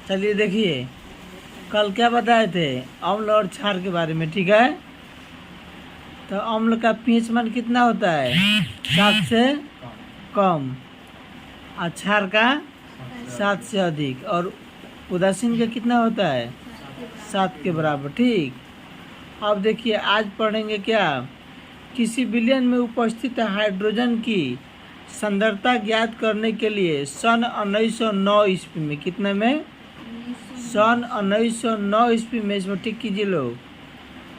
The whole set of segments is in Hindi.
चलिए देखिए, कल क्या बताए थे अम्ल और क्षार के बारे में, ठीक है। तो अम्ल का पीएच मान कितना होता है? 7 से कम। और क्षार का 7 से अधिक। और उदासीन का कितना होता है? 7 के बराबर, ठीक। अब देखिए, आज पढ़ेंगे क्या, किसी विलयन में उपस्थित हाइड्रोजन की सांद्रता ज्ञात करने के लिए सन 1909 ईस्वी में, कितने में? सन 1909 ईस्वी में, इसमें टिक कीजिए लोग।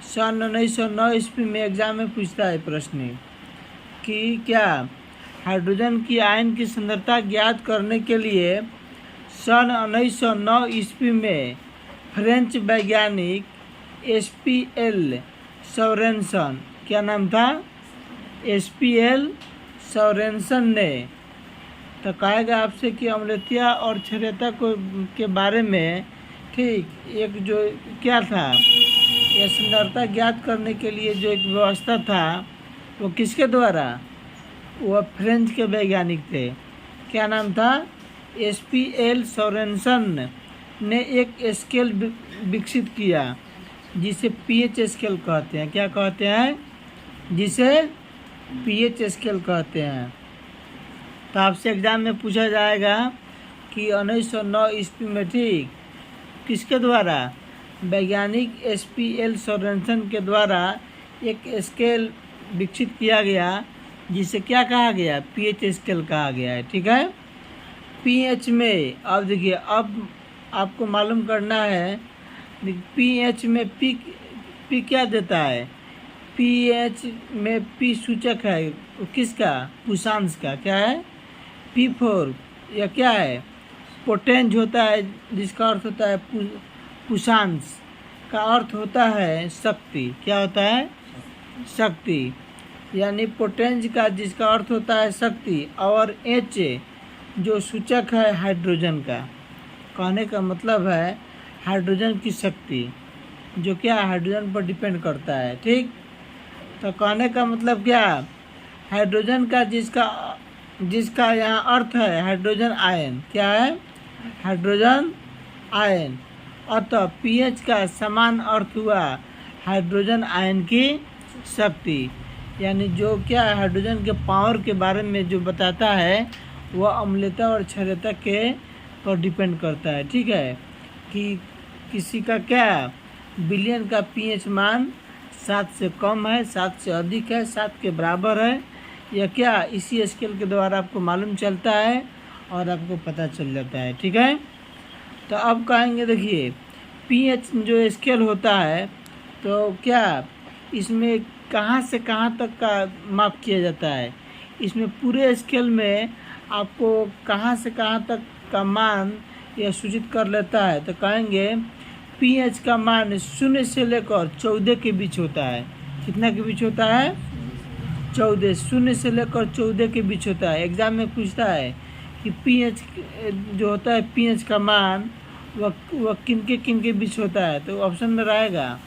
सन 1909 ईस्वी में एग्जाम में पूछता है प्रश्न कि क्या हाइड्रोजन की आयन की सांद्रता ज्ञात करने के लिए सन 1909 ईस्वी में फ्रेंच वैज्ञानिक एसपीएल सोरेनसन, क्या नाम था? एसपीएल सोरेनसन ने, तो कहेगा आपसे कि अम्लता और क्षारीयता को के बारे में, ठीक, एक जो क्या था, यह सांद्रता ज्ञात करने के लिए जो एक व्यवस्था था, वो किसके द्वारा? वह फ्रेंच के वैज्ञानिक थे। क्या नाम था? एसपीएल सोरेनसन ने एक स्केल विकसित किया जिसे पीएच स्केल कहते हैं। क्या कहते हैं? जिसे पीएच स्केल कहते हैं। तो आपसे एग्जाम में पूछा जाएगा कि 1909 ईस्वी में, ठीक, किसके द्वारा? वैज्ञानिक एसपीएल सोरेनसन के द्वारा एक स्केल विकसित किया गया जिसे क्या कहा गया? पीएच स्केल कहा गया है, ठीक है। पीएच में अब देखिए, अब आपको मालूम करना है पीएच में पी क्या देता है? पीएच में पी सूचक है किसका? पुषांश का। क्या है? P4 या क्या है? पोटेंज होता है, जिसका अर्थ होता है पुषांश का अर्थ होता है शक्ति। क्या होता है? शक्ति। यानी पोटेंज का जिसका अर्थ होता है शक्ति, और H जो सूचक है हाइड्रोजन का। कहने का मतलब है हाइड्रोजन की शक्ति जो क्या हाइड्रोजन पर डिपेंड करता है, ठीक। तो कहने का मतलब क्या, हाइड्रोजन का जिसका यहाँ अर्थ है हाइड्रोजन आयन। क्या है? Hydrogen ion. अतः पीएच का समान अर्थ हुआ हाइड्रोजन आयन की शक्ति। यानी जो क्या हाइड्रोजन के पावर के बारे में जो बताता है वह अम्लता और क्षारीयता के पर डिपेंड करता है, ठीक है। कि किसी का क्या विलयन का पीएच मान 7 से कम है, 7 से अधिक है, 7 के बराबर है, या क्या इसी स्केल के द्वारा आपको मालूम चलता है और आपको पता चल जाता है, ठीक है। तो अब कहेंगे देखिए, पीएच जो स्केल होता है तो क्या इसमें कहाँ से कहाँ तक का माप किया जाता है? इसमें पूरे स्केल में आपको कहाँ से कहाँ तक का मान यह सूचित कर लेता है। तो कहेंगे पीएच का मान 0 से लेकर 14 के बीच होता है। कितना के बीच होता है? 14। 0 से लेकर 14 के बीच होता है। एग्जाम में पूछता है कि पीएच जो होता है, पीएच का मान वह किन के बीच होता है। तो ऑप्शन में रहेगा,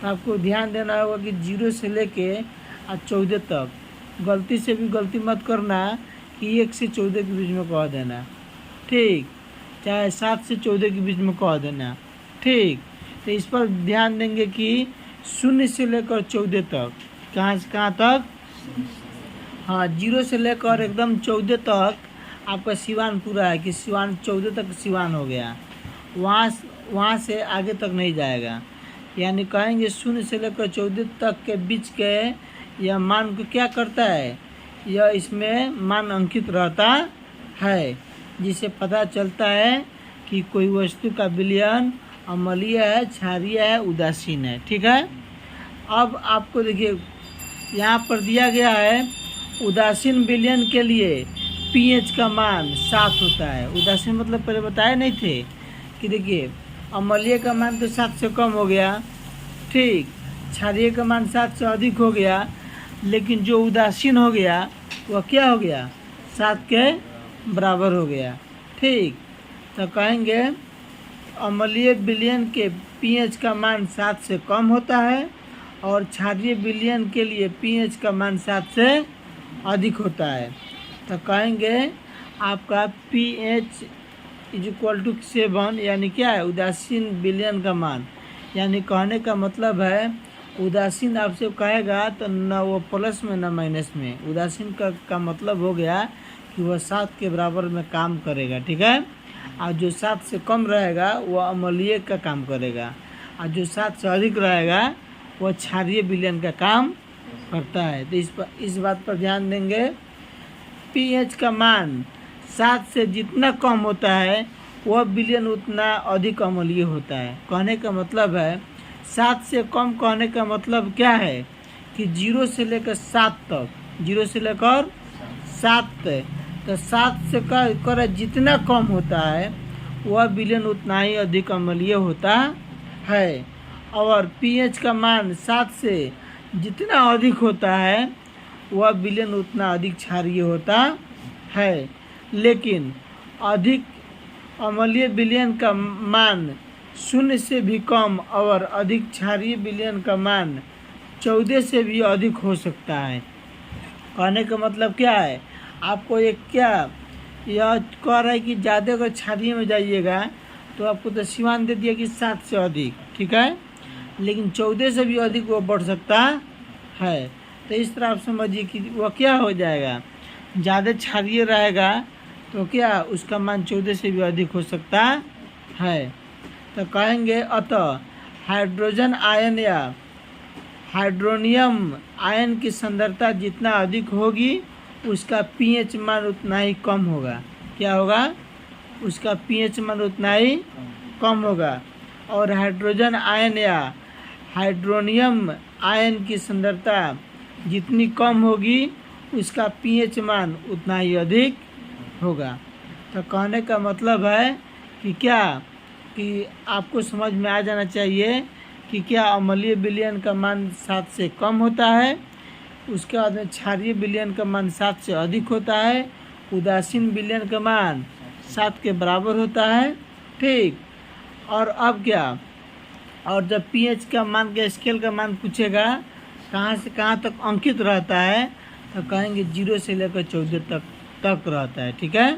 आपको ध्यान देना होगा कि 0 से लेके 14 तक। गलती से भी गलती मत करना कि 1 से 14 के बीच में कह देना, ठीक, चाहे 7 से 14 के बीच में कह देना, ठीक। तो इस पर ध्यान देंगे कि 0 से लेकर 14 तक, कहाँ से कहाँ तक? हाँ, 0 से लेकर एकदम 14 तक आपका सिवान पूरा है कि सिवान 14 तक सिवान हो गया, वहाँ से आगे तक नहीं जाएगा। यानी कहेंगे 0 से लेकर 14 तक के बीच के यह मान को क्या करता है, यह इसमें मान अंकित रहता है, जिससे पता चलता है कि कोई वस्तु का विलयन अम्लीय है, क्षारीय है, उदासीन है, ठीक है। अब आपको देखिए यहाँ पर दिया गया है उदासीन विलयन के लिए पीएच का मान 7 होता है। उदासीन मतलब पहले बताए नहीं थे कि देखिए अम्लीय का मान तो 7 से कम हो गया, ठीक, क्षारीय का मान 7 से अधिक हो गया, लेकिन जो उदासीन हो गया वह क्या हो गया? 7 के बराबर हो गया, ठीक। तो कहेंगे अम्लीय विलयन के पीएच का मान 7 से कम होता है और क्षारीय विलयन के लिए पीएच का मान 7 से अधिक होता है। तो कहेंगे आपका पीएच इज इक्वल टू 7, यानी क्या है, उदासीन विलयन का मान। यानी कहने का मतलब है उदासीन आपसे कहेगा तो न वो प्लस में न माइनस में। उदासीन का मतलब हो गया कि वह 7 के बराबर में काम करेगा, ठीक है। और जो 7 से कम रहेगा वह अम्लीय का काम करेगा, और जो 7 से अधिक रहेगा वह क्षारीय विलयन का काम करता है। तो इस बात पर ध्यान देंगे। पीएच का मान 7 से जितना कम होता है वह विलयन उतना अधिक अम्लीय होता है। कहने का मतलब है 7 से कम, कहने का मतलब क्या है कि 0 से लेकर 7 तक, 0 से लेकर 7 तक, तो 7 से कर जितना कम होता है वह विलयन उतना ही अधिक अम्लीय होता है। और पीएच का मान 7 से जितना अधिक होता है वह विलयन उतना अधिक क्षारीय होता है। लेकिन अधिक अम्लीय विलयन का मान 0 से भी कम और अधिक क्षारीय विलयन का मान 14 से भी अधिक हो सकता है। कहने का मतलब क्या है, आपको एक क्या यह कह रहा है कि ज़्यादा अगर क्षारीय में जाइएगा तो आपको तो सीमांत दे दिया कि 7 से अधिक, ठीक है, लेकिन 14 से भी अधिक वो बढ़ सकता है। तो इस तरह आप समझिए कि वह क्या हो जाएगा, ज़्यादा क्षारीय रहेगा तो क्या उसका मान 14 से भी अधिक हो सकता है। तो कहेंगे अतः हाइड्रोजन आयन या हाइड्रोनियम आयन की सांद्रता जितना अधिक होगी उसका पीएच मान उतना ही कम होगा। क्या होगा, उसका पीएच मान उतना ही कम होगा। और हाइड्रोजन आयन या हाइड्रोनियम आयन की सांद्रता जितनी कम होगी उसका पीएच मान उतना ही अधिक होगा। तो कहने का मतलब है कि क्या, कि आपको समझ में आ जाना चाहिए कि क्या अम्लीय विलयन का मान 7 से कम होता है, उसके बाद में क्षारीय विलयन का मान 7 से अधिक होता है, उदासीन विलयन का मान 7 के बराबर होता है, ठीक। और अब क्या, और जब पीएच का मान के स्केल का मान पूछेगा कहाँ से कहाँ तक अंकित रहता है तो कहेंगे 0 से लेकर 14 तक रहता है, ठीक है।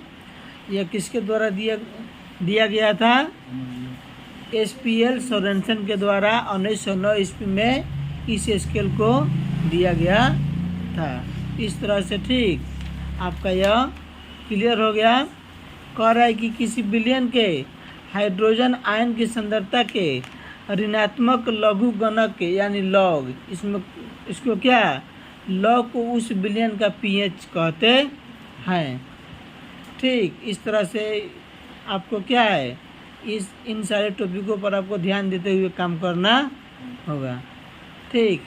यह किसके द्वारा दिया गया था, SPL सोरेनसन के द्वारा 1909 ईस्वी में इस स्केल को दिया गया था। इस तरह से ठीक आपका यह क्लियर हो गया। कह रहा है कि किसी विलयन के हाइड्रोजन आयन की सांद्रता के ऋणात्मक लघु गणक यानी लॉग, इसको क्या, लॉग को उस विलयन का पीएच कहते हैं, ठीक। इस तरह से आपको क्या है, इन सारे टॉपिकों पर आपको ध्यान देते हुए काम करना होगा, ठीक।